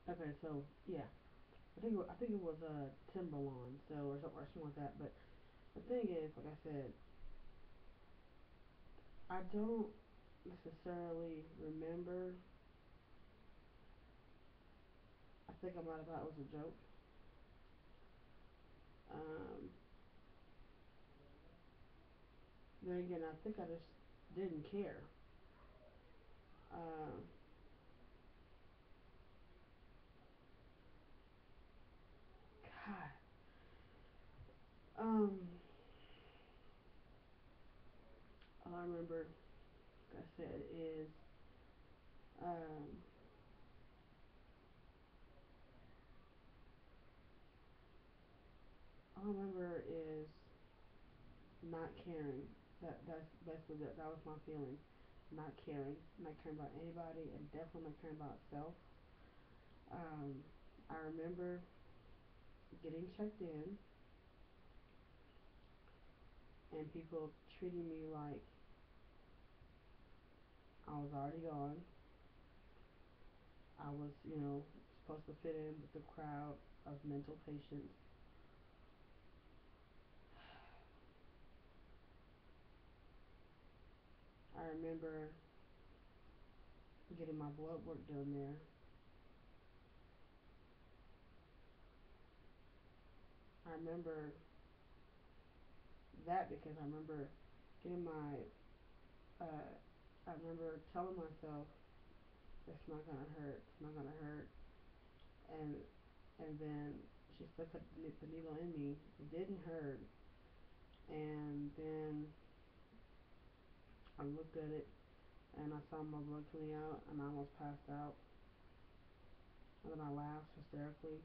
Okay, so yeah, I think it was Timberlawn, so or something like that. But the thing is, like I said, I don't necessarily remember. I think I might have thought it was a joke. Um, then again, I think I just didn't care. Um, God, um, all I remember, like I said, is um, all I remember is not caring. That's basically that. That was my feeling. Not caring about anybody, and definitely not caring about self. Um, I remember getting checked in and people treating me like I was already gone. I was, supposed to fit in with the crowd of mental patients. I remember getting my blood work done there. I remember that because I remember getting my, I remember telling myself it's not gonna hurt, it's not gonna hurt, and then she still put the needle in me. It didn't hurt, and then I looked at it and I saw my blood coming out, and I almost passed out. And then I laughed hysterically.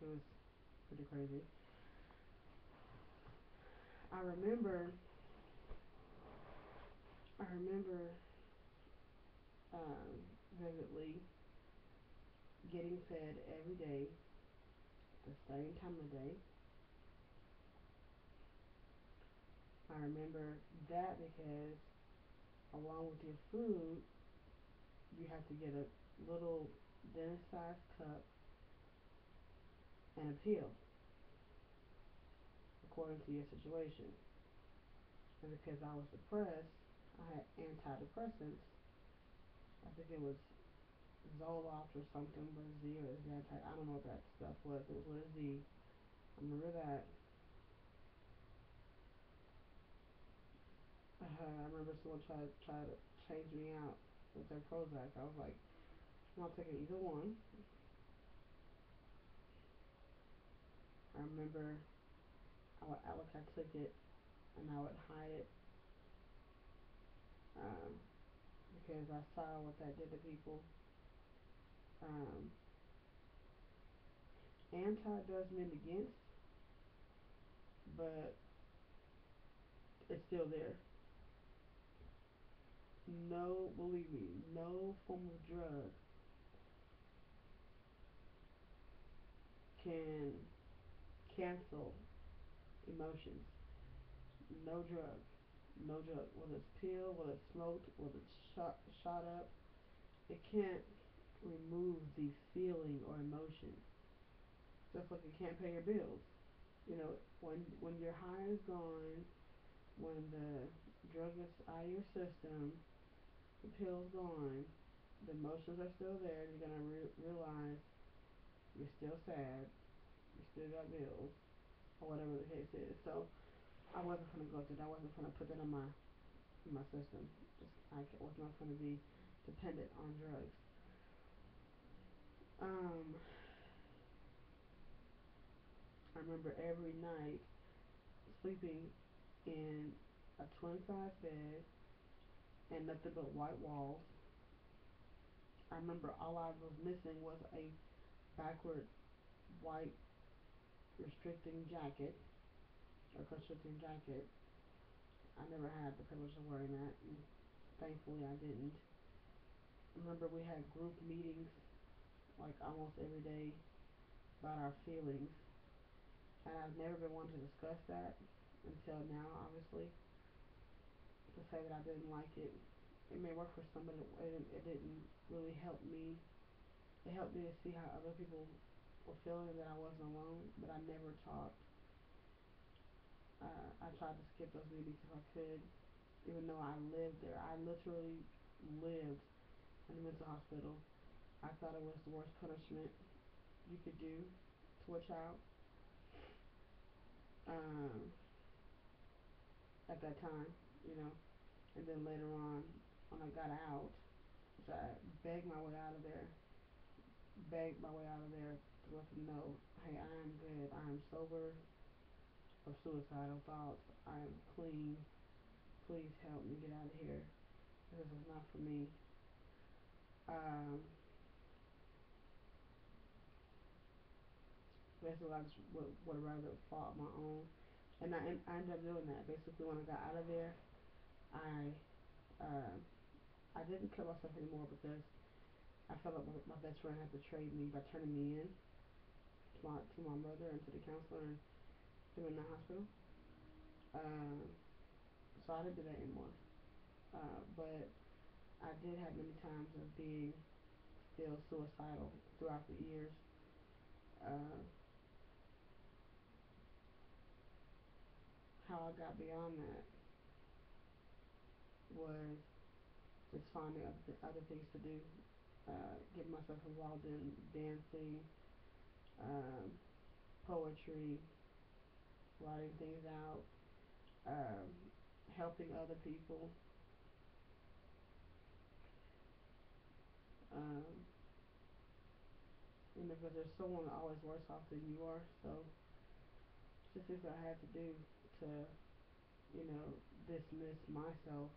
It was pretty crazy. I remember, I remember um, vividly getting fed every day, the same time of day. I remember that because along with your food, you have to get a little dinner-sized cup and a pill according to your situation. And because I was depressed, I had antidepressants. I think it was Zoloft or something with a Z or Zantac. I don't know what that stuff was. It was with a Z. I remember that. I remember someone tried to change me out with their Prozac. I was like, I'm not taking either one. I remember I would act like I took it and I would hide it um, because I saw what that did to people. Um, Anti does mean against, but it's still there. No, believe me, no form of drug can cancel emotions. No drug. No drug. Whether it's pill, whether it's smoked, whether it's shot up, it can't remove the feeling or emotion. Just like it can't pay your bills. When your high is gone, when the drug is out of your system, the pill's gone, the emotions are still there. You're gonna realize you're still sad, you still got bills, or whatever the case is. So I wasn't gonna go through that. I wasn't gonna put that in my system. I was not gonna be dependent on drugs. Um, I remember every night sleeping in a 25 bed and nothing but white walls. I remember all I was missing was a backward white restricting jacket or constricting jacket. I never had the privilege of wearing that, and thankfully I didn't. I remember we had group meetings like almost every day about our feelings, and I've never been one to discuss that until now, obviously. To say that I didn't like it, it may work for somebody, it didn't really help me it helped me to see how other people were feeling, that I wasn't alone, but I never talked. I tried to skip those meetings if I could, even though I lived there. I literally lived in a mental hospital. I thought it was the worst punishment you could do to a child. Um, at that time, you know, and then later on, when I got out, which I begged my way out of there, begged my way out of there to let them know, hey, I am good. I am sober of suicidal thoughts. I am clean. Please help me get out of here. This is not for me. Um, Basically, I just would rather fought my own, and I ended up doing that. Basically, when I got out of there, I uh, I didn't kill myself anymore because I felt like my best friend had betrayed me by turning me in to my mother and to the counselor and him in the hospital. Uh, so I didn't do that anymore. But I did have many times of being still suicidal throughout the years. Uh, how I got beyond that was just finding other things to do. Getting myself involved in dancing, um, poetry, writing things out, um, helping other people. Um, because there's someone always worse off than you are. So just things I had to do to, you know, dismiss myself,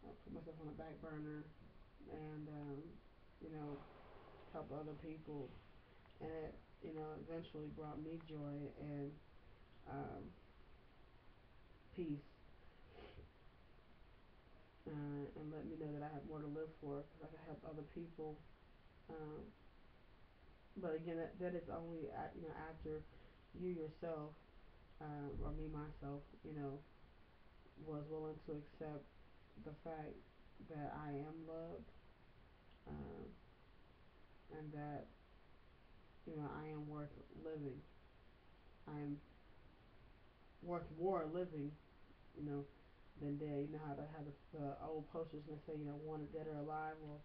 put myself on the back burner, and you know, help other people. And it, you know, eventually brought me joy and um, peace, and let me know that I have more to live for because I can help other people. Um, but again, that is only you know, after you yourself, or me myself, you know, was willing to accept the fact that I am loved, um, and that, you know, I am worth living. I am worth more living, you know, than dead. You know how they have the old posters and they say, you know, wanted dead or alive. Well,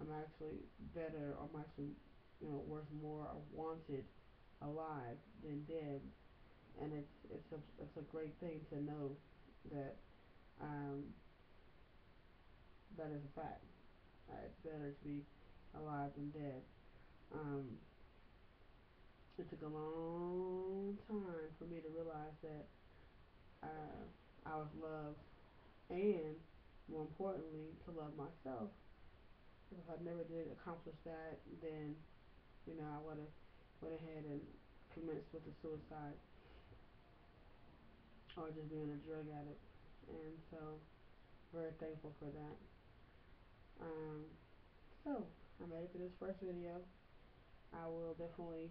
I'm actually better. I'm actually, you know, worth more or wanted alive than dead. And it's a great thing to know that um, that is a fact. It's better to be alive than dead. Um, it took a long time for me to realize that I was loved, and more importantly, to love myself. Because if I never did accomplish that, then, you know, I would have went ahead and commenced with the suicide or just being a drug addict. And so, very thankful for that. Um, so, I made it to this first video. I will definitely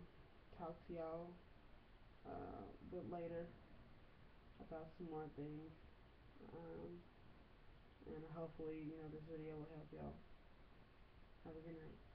talk to y'all a bit later about some more things. Um, and hopefully, you know, this video will help y'all. Have a good night.